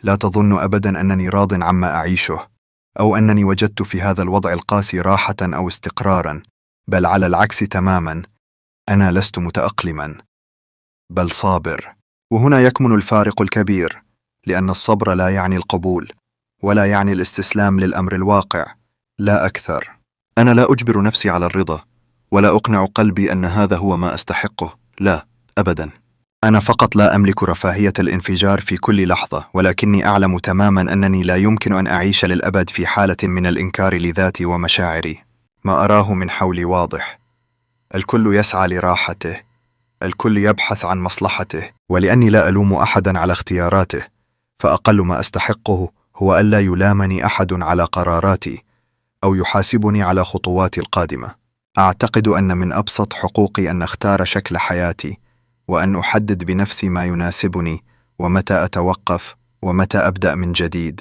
لا تظن أبدا أنني راض عما أعيشه، أو أنني وجدت في هذا الوضع القاسي راحة أو استقرارا، بل على العكس تماما، أنا لست متأقلما، بل صابر. وهنا يكمن الفارق الكبير، لأن الصبر لا يعني القبول، ولا يعني الاستسلام للأمر الواقع، لا أكثر. أنا لا أجبر نفسي على الرضا، ولا أقنع قلبي أن هذا هو ما أستحقه، لا أبدا. أنا فقط لا أملك رفاهية الانفجار في كل لحظة، ولكني أعلم تماما أنني لا يمكن أن أعيش للأبد في حالة من الإنكار لذاتي ومشاعري. ما أراه من حولي واضح، الكل يسعى لراحته، الكل يبحث عن مصلحته، ولأني لا ألوم أحدا على اختياراته، فأقل ما أستحقه هو ألا يلامني أحد على قراراتي، أو يحاسبني على خطواتي القادمة. أعتقد أن من أبسط حقوقي أن أختار شكل حياتي، وأن أحدد بنفسي ما يناسبني، ومتى أتوقف، ومتى أبدأ من جديد.